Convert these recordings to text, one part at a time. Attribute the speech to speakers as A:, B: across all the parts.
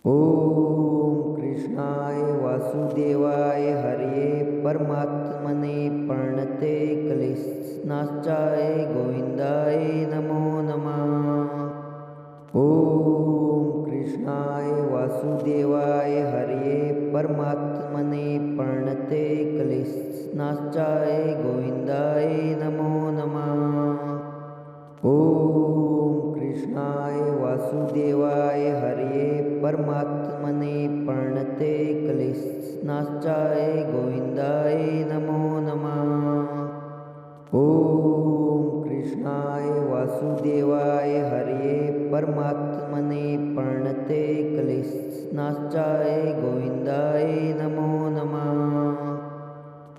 A: ॐ कृष्णाय वासुदेवाय हरये परमात्मने प्रणते क्लिष्णाश्चाय गोविन्दाय नमो नमः। ॐ कृष्णाय वासुदेवाय हरये परमात्मने प्रणते क्लिष्णाश्चाय गोविन्दाय नमो नमः। ॐ कृष्णाय वासुदेवाय हरये परमात्मने प्रणते क्लिष्णाश्चाय गोविन्दाय नमो नमः। ॐ कृष्णाय वासुदेवाय हरये परमात्मने प्रणते क्लिष्णाश्चाय गोविन्दाय नमो नमः।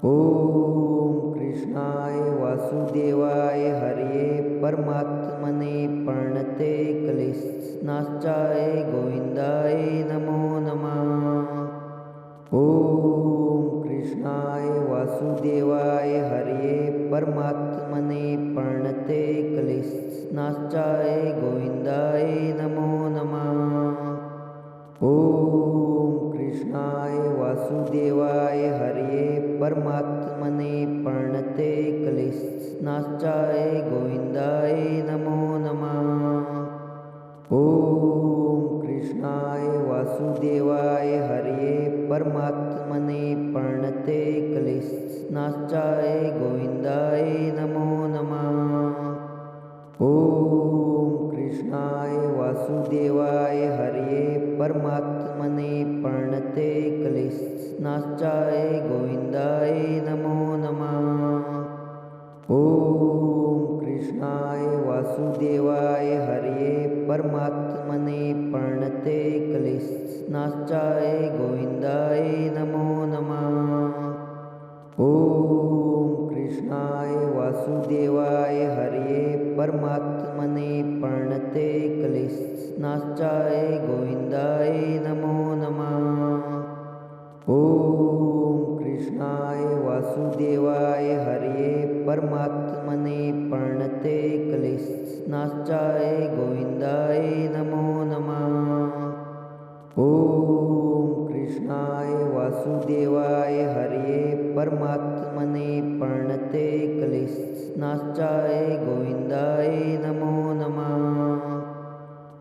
A: ॐ कृष्णाय वासुदेवाय हरये परमात्मने प्रणते क्लिष्णाश्चाय गोविन्दाय नमो नमः। ॐ कृष्णाय वासुदेवाय हरये परमात्मने प्रणते क्लिष्णाश्चाय गोविन्दाय नमो नमः। ॐ कृष्णाय वासुदेवाय हरये परमात्मने प्रणते क्लिष्णाश्चाय गोविन्दाय नमो नमः। ॐ कृष्णाय वासुदेवाय हरये परमात्मने प्रणते क्लिष्णाश्चाय गोविन्दाय नमो नमः। ॐ कृष्णाय वासुदेवाय हरये परमात्मने प्रणते क्लिष्णाश्चाय गोविन्दाय नमो नमः। ॐ कृष्णाय वासुदेवाय हरये परमात्मने प्रणते क्लिष्णाश्चाय गोविन्दाय नमो नमः। ॐ कृष्णाय वासुदेवाय हरये परमात्मने प्रणते क्लिष्णाश्चाय गोविन्दाय नमो नमः। ॐ कृष्णाय वासुदेवाय हरये परमात्मने प्रणते क्लिष्णाश्चाय गोविन्दाय नमो नमः। ॐ कृष्णाय वासुदेवाय हरये परमात्मने प्रणते क्लिष्णाश्चाय गोविन्दाय नमो नमः।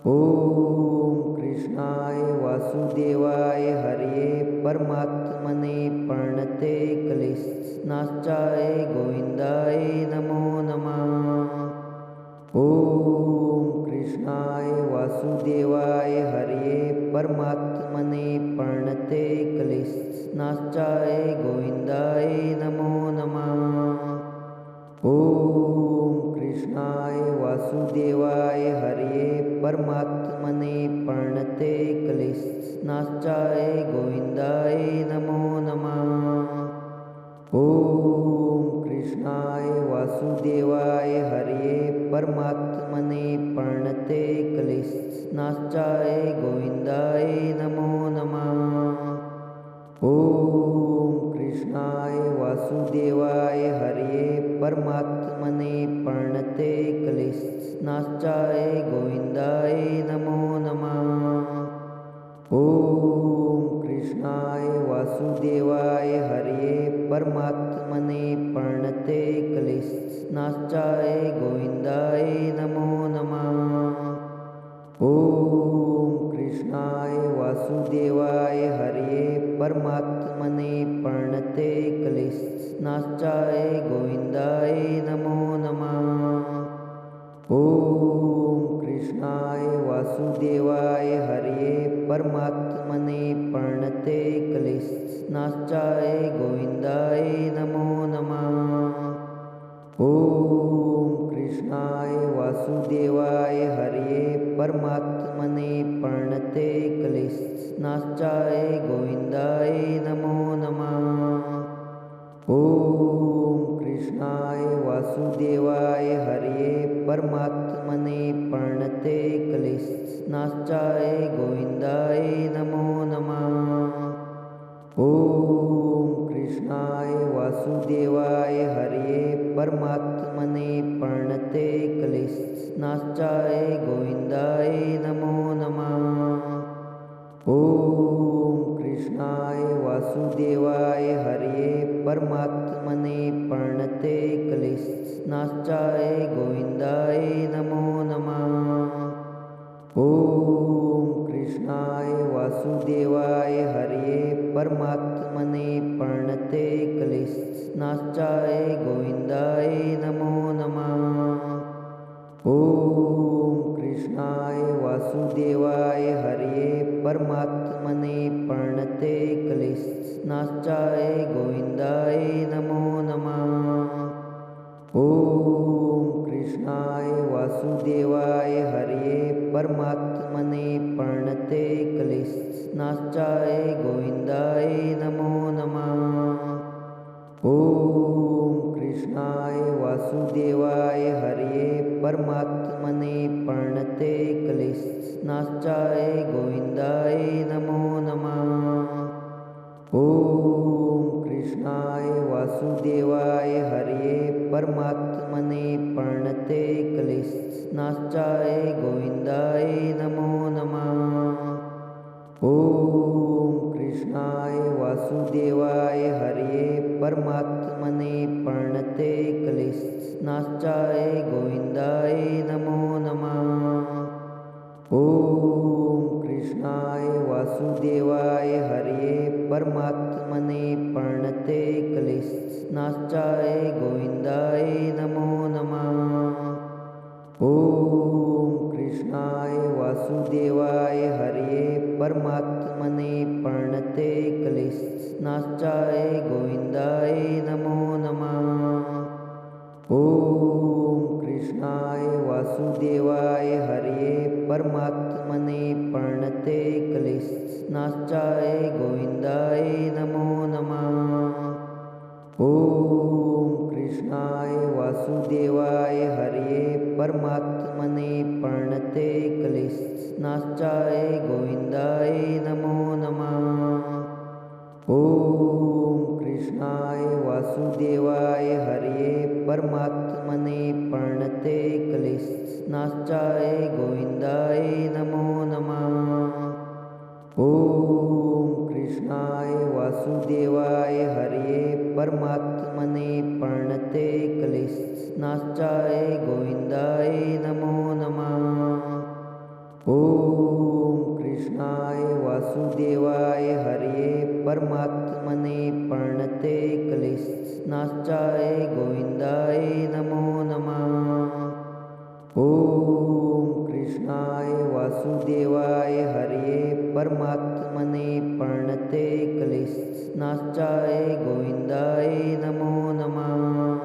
A: ॐ कृष्णाय वासुदेवाय हरये परमात्मने प्रणते क्लिष्णाश्चाय गोविन्दाय नमो नमः। ॐ कृष्णाय वासुदेवाय हरये परमात्मने प्रणते क्लिष्णाश्चाय गोविन्दाय नमो नमः। ॐ कृष्णाय वासुदेवाय हरये परमात्मने प्रणते क्लिष्णाश्चाय गोविन्दाय नमो नमः। ॐ कृष्णाय वासुदेवाय हरये परमात्मने प्रणते क्लिष्णाश्चाय गोविन्दाय नमो नमः। ॐ कृष्णाय वासुदेवाय हरये परमात्मने प्रणते क्लिष्णाश्चाय गोविन्दाय नमो नमः। ॐ कृष्णाय वासुदेवाय हरये परमात्मने प्रणते क्लिष्णाश्चाय गोविन्दाय नमो नमः। ॐ कृष्णाय वासुदेवाय हरये परमात्मने प्रणते क्लिष्णाश्चाय गोविन्दाय नमो नमः। ॐ कृष्णाय वासुदेवाय हरये परमात्मने प्रणते क्लिष्णाश्चाय गोविन्दाय नमो नमः। ॐ कृष्णाय वासुदेवाय हरये परमात्मने प्रणते क्लिष्णाश्चाय गोविन्दाय नमो नमः। ॐ कृष्णाय वासुदेवाय हरये परमात्मने प्रणते क्लिष्णाश्चाय गोविन्दाय नमो नमः। ॐ कृष्णाय वासुदेवाय हरये परमात्मने प्रणते क्लिष्णाश्चाय गोविन्दाय नमो नमः। ॐ वासुदेवाय हरये परमात्मने प्रणते क्लेशनाशाय गोविन्दाय नमो नमः। ॐ कृष्णाय वासुदेवाय हरये परमात्मने प्रणते क्लेशनाशाय गोविन्दाय नमो नमः। ॐ कृष्णाय वासुदेवाय हरये परमात्मने प्रणते क्लेशनाशाय गोविन्दाय नमो नमः। ॐ कृष्णाय वासुदेवाय हरये परमात्मने प्रणते क्लेशनाशाय गोविन्दाय नमो नमः। ॐ कृष्णाय वासुदेवाय हरये परमात्मने प्रणते क्लेशनाशाय गोविन्दाय नमो नमः। ॐ कृष्णाय वासुदेवाय हरये परमात्मने प्रणते क्लेशनाशाय गोविन्दाय नमो नमः। ॐ कृष्णाय वासुदेवाय हरये परमात्मने प्रणते क्लेशनाशाय गोविन्दाय नमो नमः। ॐ कृष्णाय वासुदेवाय हरये परमात्मने प्रणते क्लेशनाशाय गोविन्दाय नमो नमः। ॐ कृष्णाय वासुदेवाय हरये परमात्मने प्रणते क्लेशनाशाय गोविन्दाय नमो नमः। ॐ कृष्णाय वासुदेवाय हरये परमात्मने प्रणते क्लेशनाशाय गोविन्दाय नमो नमः। ॐ कृष्णाय वासुदेवाय हरये परमात्मने प्रणते क्लेशनाशाय गोविन्दाय नमो नमः। ॐ कृष्णाय वासुदेवाय हरये परमात्मने प्रणते क्लेशनाशाय गोविन्दाय नमो नमः। ॐ कृष्णाय वासुदेवाय हरये परमात्मने प्रणते क्लेशनाशाय गोविन्दाय नमो नमः। ॐ कृष्णाय वासुदेवाय हरये परमात्मने प्रणते क्लेशनाशाय गोविन्दाय नमो नमः। ॐ कृष्णाय वासुदेवाय हरये परमात्मने प्रणते क्लेशनाशाय गोविन्दाय नमो नमः।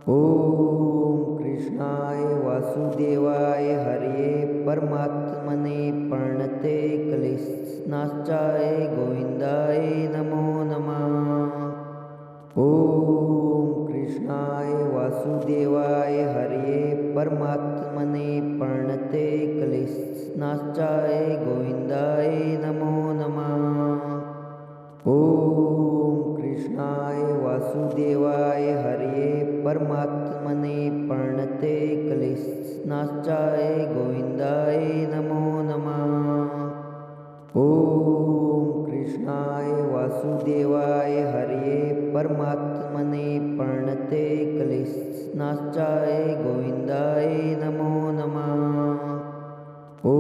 A: ॐ कृष्णाय वासुदेवाय हरये परमात्मने प्रणते क्लेशनाशाय गोविन्दाय नमो नमः। ॐ कृष्णाय वासुदेवाय हरये परमात्मने प्रणते क्लेशनाशाय गोविन्दाय नमो नमः। ॐ कृष्णाय वासुदेवाय हरये परमात्मने प्रणते क्लेशनाशाय गोविन्दाय नमो नमः। ॐ कृष्णाय वासुदेवाय हरये परमात्मने प्रणते क्लेशनाशाय गोविन्दाय नमो नमः। ॐ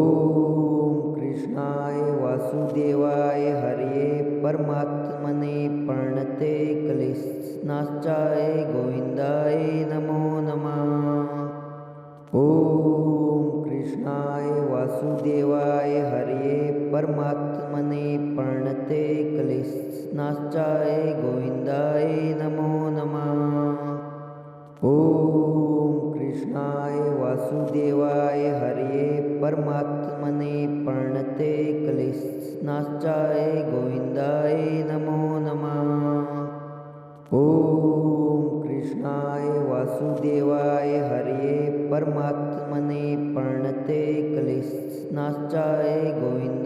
A: कृष्णाय वासुदेवाय हरये परमात्मने प्रणते क्लेशनाशाय गोविन्दाय नमो नमः। ॐ कृष्णाय वासुदेवाय हरये परमात्मने प्रणते क्लेशनाशाय गोविन्दाय नमो नमः। ॐ कृष्णाय वासुदेवाय हरये परमात्मने प्रणते क्लेशनाशाय गोविन्दाय नमो नमः। ॐ कृष्णाय वासुदेवाय हरये परमात्मने प्रणते क्लेशनाशाय गोविन्दाय